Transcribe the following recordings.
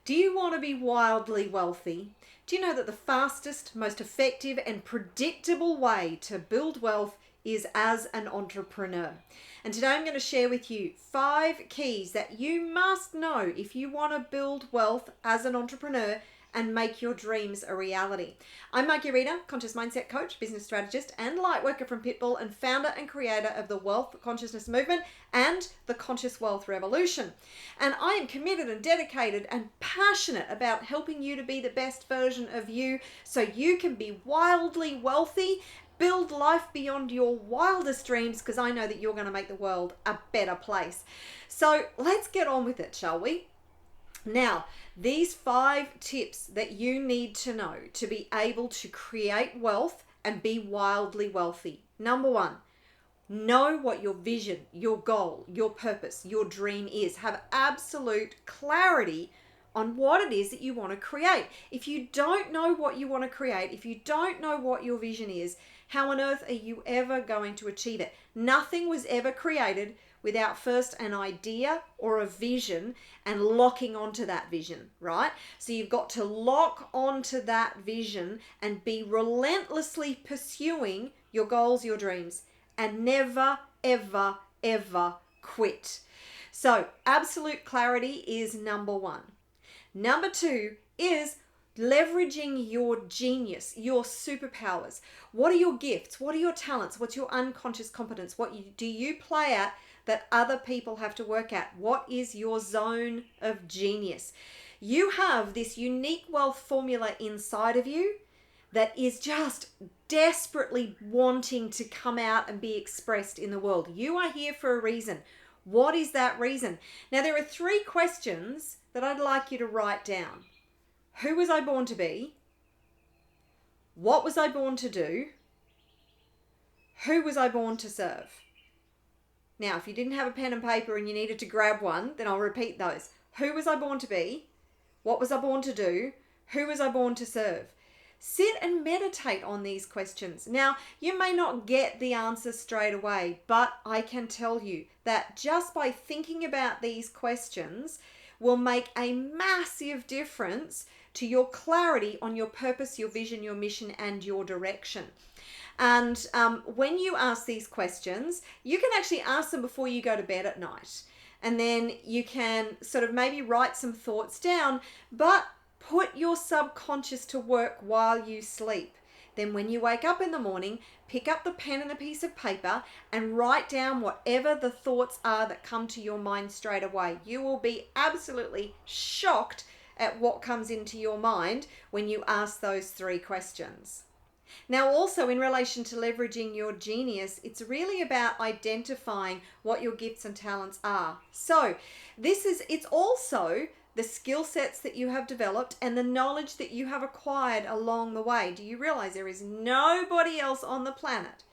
Do you want to be wildly wealthy? Do you know that the fastest, most effective, and predictable way to build wealth is as an entrepreneur? And today I'm going to share with you 5 keys that you must know if you want to build wealth as an entrepreneur and make your dreams a reality. I'm Margie Reeder, conscious mindset coach, business strategist, and light worker from Pitbull, and founder and creator of the Wealth Consciousness Movement and the Conscious Wealth Revolution. And I am committed and dedicated and passionate about helping you to be the best version of you so you can be wildly wealthy, build life beyond your wildest dreams, because I know that you're going to make the world a better place. So let's get on with it, shall we? Now, these 5 tips that you need to know to be able to create wealth and be wildly wealthy. Number 1, know what your vision, your goal, your purpose, your dream is. Have absolute clarity on what it is that you want to create. If you don't know what you want to create, if you don't know what your vision is, how on earth are you ever going to achieve it? Nothing was ever created without first an idea or a vision and locking onto that vision, right? So you've got to lock onto that vision and be relentlessly pursuing your goals, your dreams, and never, ever, ever quit. So absolute clarity is number 1. Number 2 is leveraging your genius, your superpowers. What are your gifts? What are your talents? What's your unconscious competence? Do you play at that other people have to work at? What is your zone of genius? You have this unique wealth formula inside of you that is just desperately wanting to come out and be expressed in the world. You are here for a reason. What is that reason? Now, there are 3 questions that I'd like you to write down. Who was I born to be? What was I born to do? Who was I born to serve? Now, if you didn't have a pen and paper and you needed to grab one, then I'll repeat those. Who was I born to be? What was I born to do? Who was I born to serve? Sit and meditate on these questions. Now, you may not get the answer straight away, but I can tell you that just by thinking about these questions will make a massive difference to your clarity on your purpose, your vision, your mission, and your direction. And when you ask these questions, you can actually ask them before you go to bed at night. And then you can sort of maybe write some thoughts down, but put your subconscious to work while you sleep. Then when you wake up in the morning, pick up the pen and a piece of paper and write down whatever the thoughts are that come to your mind straight away. You will be absolutely shocked at what comes into your mind when you ask those 3 questions. Now, also in relation to leveraging your genius, it's really about identifying what your gifts and talents are. So it's also the skill sets that you have developed and the knowledge that you have acquired along the way. Do you realize there is nobody else on the planet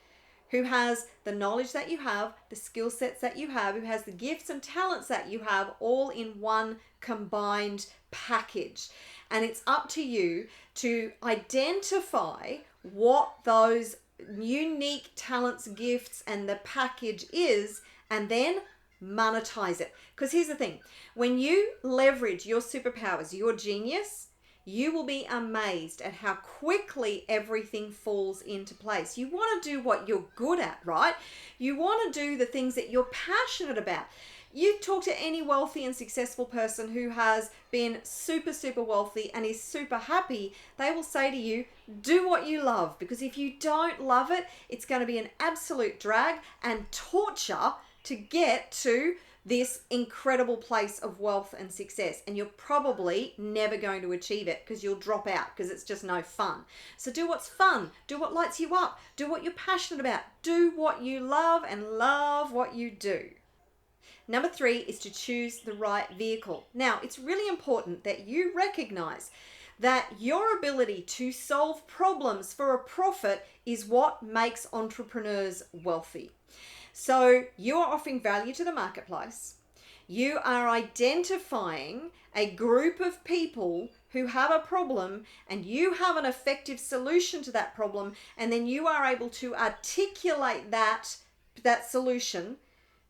who has the knowledge that you have, the skill sets that you have, who has the gifts and talents that you have, all in one combined package? And it's up to you to identify what those unique talents, gifts, and the package is, and then monetize it. Because here's the thing, when you leverage your superpowers, your genius, you will be amazed at how quickly everything falls into place. You want to do what you're good at, right? You want to do the things that you're passionate about. You talk to any wealthy and successful person who has been super, super wealthy and is super happy, they will say to you, do what you love, because if you don't love it, it's going to be an absolute drag and torture to get to this incredible place of wealth and success, and you're probably never going to achieve it because you'll drop out because it's just no fun. So do what's fun, do what lights you up, do what you're passionate about, do what you love, and love what you do. Number 3 is to choose the right vehicle. Now, it's really important that you recognize that your ability to solve problems for a profit is what makes entrepreneurs wealthy. So you are offering value to the marketplace. You are identifying a group of people who have a problem, and you have an effective solution to that problem, and then you are able to articulate that solution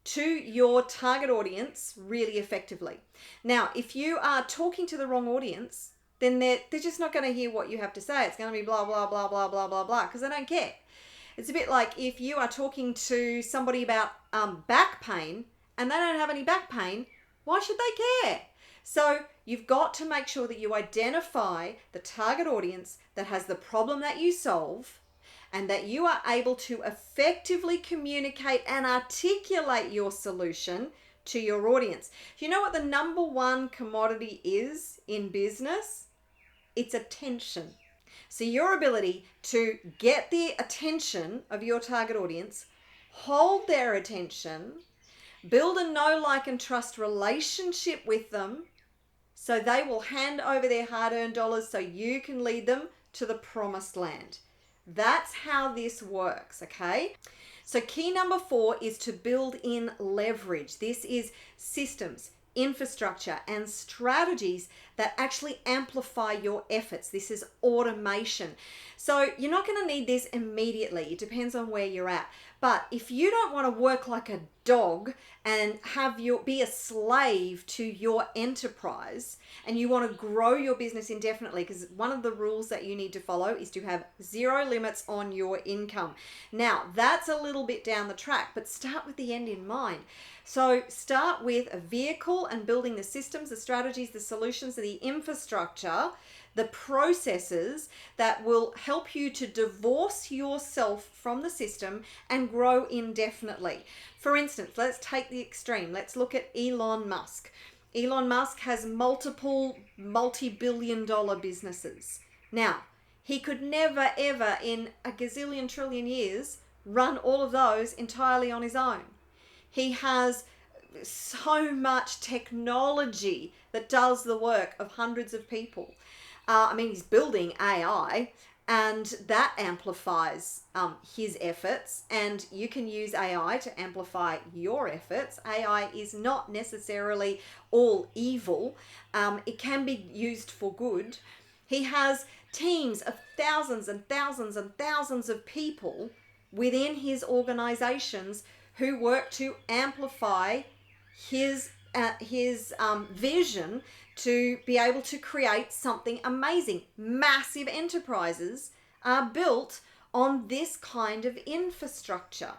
to your target audience really effectively. Now, if you are talking to the wrong audience, then they're just not going to hear what you have to say. It's going to be blah, blah, blah, blah, blah, blah, blah, because they don't care. It's a bit like if you are talking to somebody about back pain and they don't have any back pain, why should they care? So you've got to make sure that you identify the target audience that has the problem that you solve, and that you are able to effectively communicate and articulate your solution to your audience. Do you know what the number one commodity is in business? It's attention. So your ability to get the attention of your target audience, hold their attention, build a know, like, and trust relationship with them so they will hand over their hard-earned dollars so you can lead them to the promised land. That's how this works, okay? So key number 4 is to build in leverage. This is systems, infrastructure, and strategies that actually amplify your efforts. This is automation. So you're not going to need this immediately. It depends on where you're at. But if you don't want to work like a dog and be a slave to your enterprise, and you want to grow your business indefinitely, because one of the rules that you need to follow is to have zero limits on your income. Now, that's a little bit down the track, but start with the end in mind. So start with a vehicle and building the systems, the strategies, the solutions, the infrastructure, the processes that will help you to divorce yourself from the system and grow indefinitely. For instance, let's take the extreme. Let's look at Elon Musk. Elon Musk has multiple multi-billion-dollar businesses. Now, he could never, ever in a gazillion trillion years run all of those entirely on his own. He has so much technology that does the work of hundreds of people. He's building AI, and that amplifies his efforts, and you can use AI to amplify your efforts. AI is not necessarily all evil. It can be used for good. He has teams of thousands and thousands and thousands of people within his organizations who work to amplify his vision to be able to create something amazing. Massive enterprises are built on this kind of infrastructure.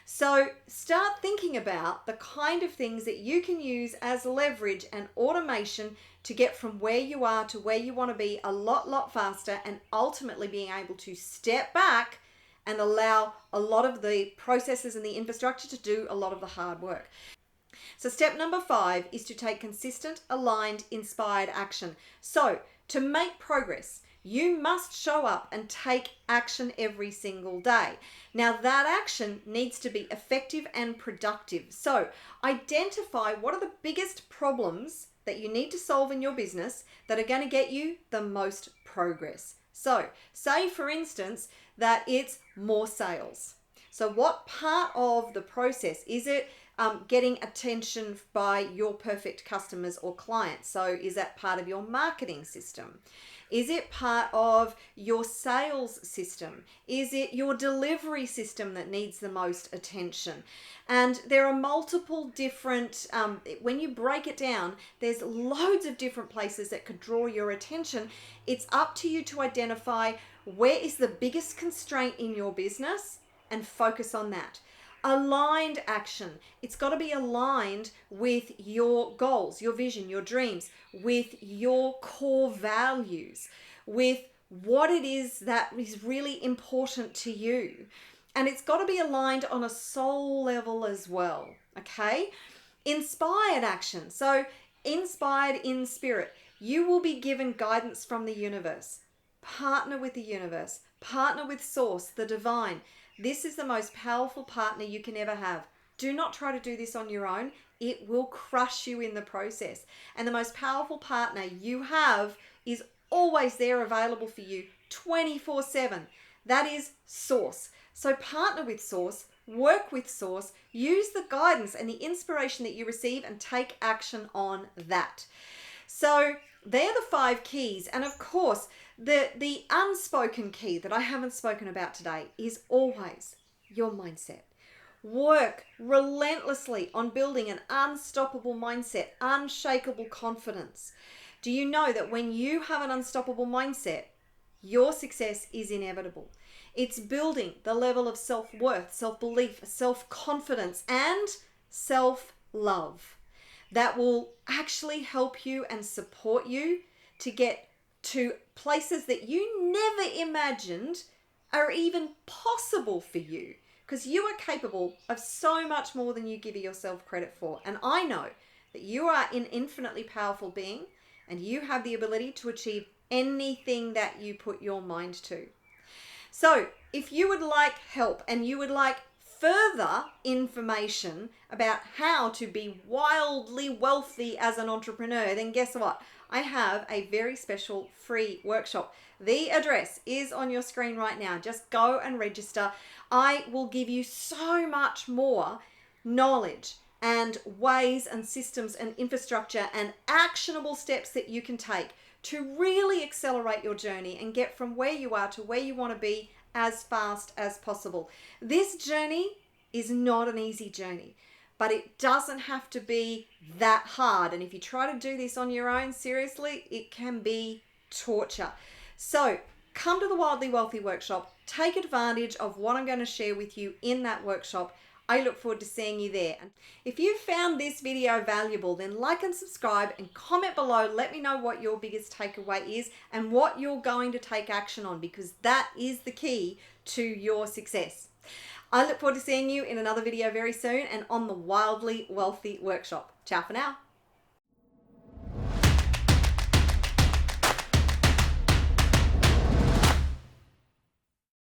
So start thinking about the kind of things that you can use as leverage and automation to get from where you are to where you want to be a lot faster, and ultimately being able to step back and allow a lot of the processes and the infrastructure to do a lot of the hard work. So step number 5 is to take consistent, aligned, inspired action. So to make progress, you must show up and take action every single day. Now that action needs to be effective and productive. So identify what are the biggest problems that you need to solve in your business that are going to get you the most progress. So say, for instance, that it's more sales. So what part of the process is it? Getting attention by your perfect customers or clients. So is that part of your marketing system? Is it part of your sales system? Is it your delivery system that needs the most attention? And there are multiple different, when you break it down, there's loads of different places that could draw your attention. It's up to you to identify where is the biggest constraint in your business and focus on that. Aligned action. It's got to be aligned with your goals, your vision, your dreams, with your core values, with what it is that is really important to you. And it's got to be aligned on a soul level as well, okay? Inspired action. So inspired in spirit. You will be given guidance from the universe. Partner with the universe. Partner with source, the divine. This is the most powerful partner you can ever have. Do not try to do this on your own. It will crush you in the process. And the most powerful partner you have is always there available for you 24/7. That is source. So partner with source, work with source, use the guidance and the inspiration that you receive and take action on that. So they're the 5 keys. And of course, the unspoken key that I haven't spoken about today is always your mindset. work relentlessly on building an unstoppable mindset, unshakable confidence. Do you know that when you have an unstoppable mindset, your success is inevitable? It's building the level of self-worth, self-belief, self-confidence, and self-love that will actually help you and support you to get to places that you never imagined are even possible for you, because you are capable of so much more than you give yourself credit for. And I know that you are an infinitely powerful being and you have the ability to achieve anything that you put your mind to. So if you would like help and you would like further information about how to be wildly wealthy as an entrepreneur, then guess what? I have a very special free workshop. The address is on your screen right now. Just go and register. I will give you so much more knowledge and ways and systems and infrastructure and actionable steps that you can take to really accelerate your journey and get from where you are to where you want to be as fast as possible. This journey is not an easy journey, but it doesn't have to be that hard. And if you try to do this on your own, seriously, it can be torture. So come to the Wildly Wealthy workshop, take advantage of what I'm going to share with you in that workshop. I look forward to seeing you there. If you found this video valuable, then like and subscribe and comment below. Let me know what your biggest takeaway is and what you're going to take action on, because that is the key to your success. I look forward to seeing you in another video very soon and on the Wildly Wealthy workshop. Ciao for now.